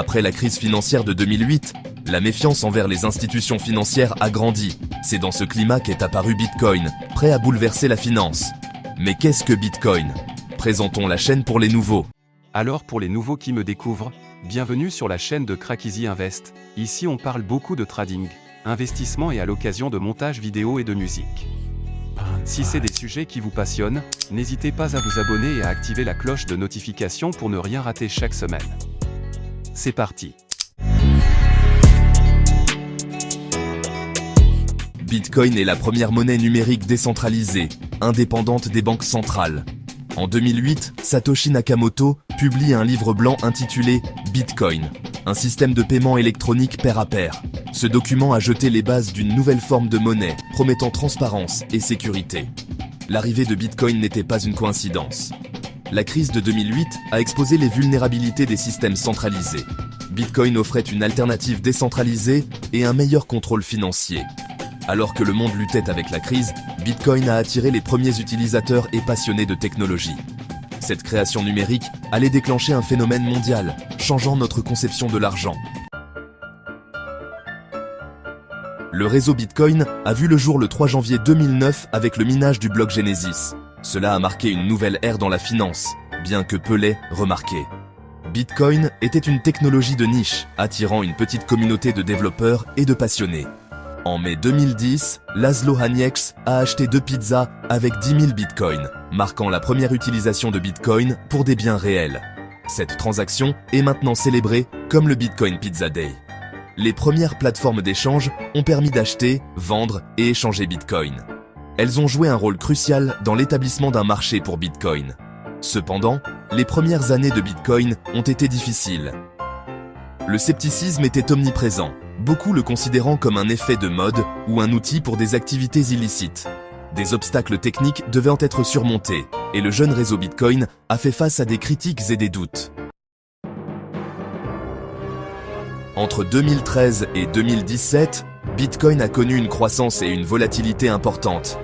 Après la crise financière de 2008, la méfiance envers les institutions financières a grandi. C'est dans ce climat qu'est apparu Bitcoin, prêt à bouleverser la finance. Mais qu'est-ce que Bitcoin? Présentons la chaîne pour les nouveaux. Alors pour les nouveaux qui me découvrent, bienvenue sur la chaîne de Crackisy Invest. Ici on parle beaucoup de trading, investissement et à l'occasion de montage vidéo et de musique. Si c'est des sujets qui vous passionnent, n'hésitez pas à vous abonner et à activer la cloche de notification pour ne rien rater chaque semaine. C'est parti. Bitcoin est la première monnaie numérique décentralisée, indépendante des banques centrales. En 2008, Satoshi Nakamoto publie un livre blanc intitulé Bitcoin, un système de paiement électronique pair à pair. Ce document a jeté les bases d'une nouvelle forme de monnaie, promettant transparence et sécurité. L'arrivée de Bitcoin n'était pas une coïncidence. La crise de 2008 a exposé les vulnérabilités des systèmes centralisés. Bitcoin offrait une alternative décentralisée et un meilleur contrôle financier. Alors que le monde luttait avec la crise, Bitcoin a attiré les premiers utilisateurs et passionnés de technologie. Cette création numérique allait déclencher un phénomène mondial, changeant notre conception de l'argent. Le réseau Bitcoin a vu le jour le 3 janvier 2009 avec le minage du bloc Genesis. Cela a marqué une nouvelle ère dans la finance, bien que peu l'ait remarqué. Bitcoin était une technologie de niche, attirant une petite communauté de développeurs et de passionnés. En mai 2010, Laszlo Hanieks a acheté 2 pizzas avec 10 000 bitcoins, marquant la première utilisation de Bitcoin pour des biens réels. Cette transaction est maintenant célébrée comme le Bitcoin Pizza Day. Les premières plateformes d'échange ont permis d'acheter, vendre et échanger Bitcoin. Elles ont joué un rôle crucial dans l'établissement d'un marché pour Bitcoin. Cependant, les premières années de Bitcoin ont été difficiles. Le scepticisme était omniprésent, beaucoup le considérant comme un effet de mode ou un outil pour des activités illicites. Des obstacles techniques devaient être surmontés, et le jeune réseau Bitcoin a fait face à des critiques et des doutes. Entre 2013 et 2017, Bitcoin a connu une croissance et une volatilité importantes.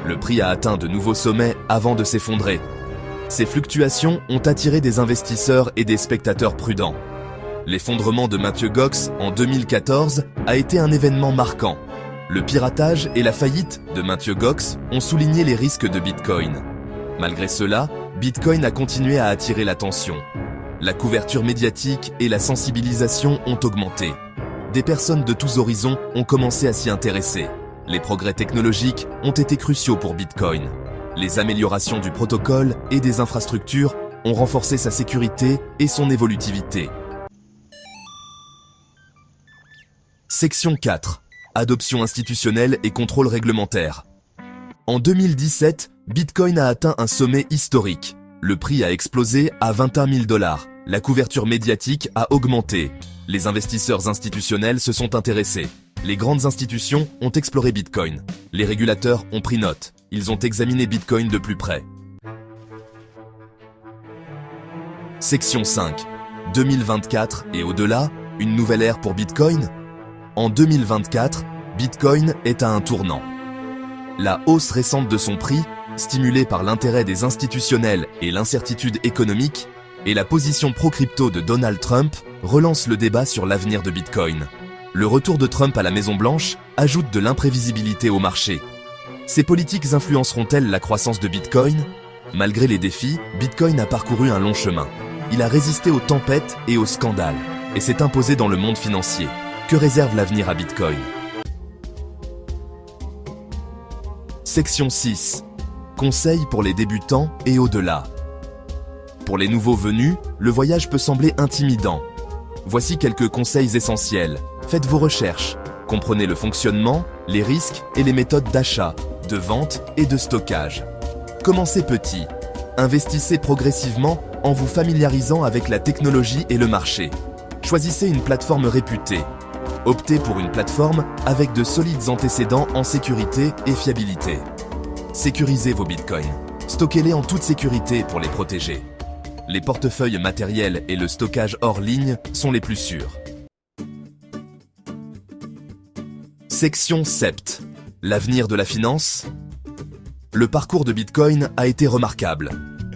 Le prix a atteint de nouveaux sommets avant de s'effondrer. Ces fluctuations ont attiré des investisseurs et des spectateurs prudents. L'effondrement de Mt. Gox en 2014 a été un événement marquant. Le piratage et la faillite de Mt. Gox ont souligné les risques de Bitcoin. Malgré cela, Bitcoin a continué à attirer l'attention. La couverture médiatique et la sensibilisation ont augmenté. Des personnes de tous horizons ont commencé à s'y intéresser. Les progrès technologiques ont été cruciaux pour Bitcoin. Les améliorations du protocole et des infrastructures ont renforcé sa sécurité et son évolutivité. Section 4. Adoption institutionnelle et contrôle réglementaire. En 2017, Bitcoin a atteint un sommet historique. Le prix a explosé à 21 000 $. La couverture médiatique a augmenté. Les investisseurs institutionnels se sont intéressés. Les grandes institutions ont exploré Bitcoin. Les régulateurs ont pris note. Ils ont examiné Bitcoin de plus près. Section 5. 2024 et au-delà, une nouvelle ère pour Bitcoin? En 2024, Bitcoin est à un tournant. La hausse récente de son prix, stimulée par l'intérêt des institutionnels et l'incertitude économique, et la position pro-crypto de Donald Trump relance le débat sur l'avenir de Bitcoin. Le retour de Trump à la Maison-Blanche ajoute de l'imprévisibilité au marché. Ces politiques influenceront-elles la croissance de Bitcoin? Malgré les défis, Bitcoin a parcouru un long chemin. Il a résisté aux tempêtes et aux scandales, et s'est imposé dans le monde financier. Que réserve l'avenir à Bitcoin? Section 6. Conseils pour les débutants et au-delà. Pour les nouveaux venus, le voyage peut sembler intimidant. Voici quelques conseils essentiels. Faites vos recherches. Comprenez le fonctionnement, les risques et les méthodes d'achat, de vente et de stockage. Commencez petit. Investissez progressivement en vous familiarisant avec la technologie et le marché. Choisissez une plateforme réputée. Optez pour une plateforme avec de solides antécédents en sécurité et fiabilité. Sécurisez vos bitcoins. Stockez-les en toute sécurité pour les protéger. Les portefeuilles matériels et le stockage hors ligne sont les plus sûrs. Section 7. L'avenir de la finance. Le parcours de Bitcoin a été remarquable.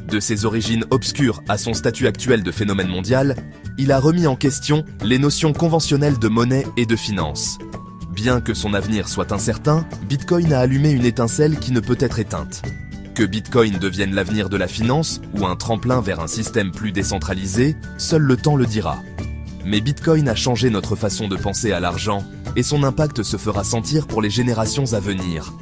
De ses origines obscures à son statut actuel de phénomène mondial, il a remis en question les notions conventionnelles de monnaie et de finance. Bien que son avenir soit incertain, Bitcoin a allumé une étincelle qui ne peut être éteinte. Que Bitcoin devienne l'avenir de la finance ou un tremplin vers un système plus décentralisé, seul le temps le dira. Mais Bitcoin a changé notre façon de penser à l'argent et son impact se fera sentir pour les générations à venir.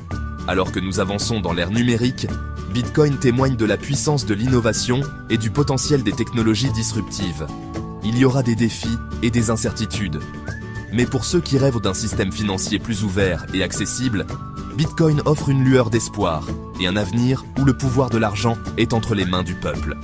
Alors que nous avançons dans l'ère numérique, Bitcoin témoigne de la puissance de l'innovation et du potentiel des technologies disruptives. Il y aura des défis et des incertitudes. Mais pour ceux qui rêvent d'un système financier plus ouvert et accessible, Bitcoin offre une lueur d'espoir et un avenir où le pouvoir de l'argent est entre les mains du peuple.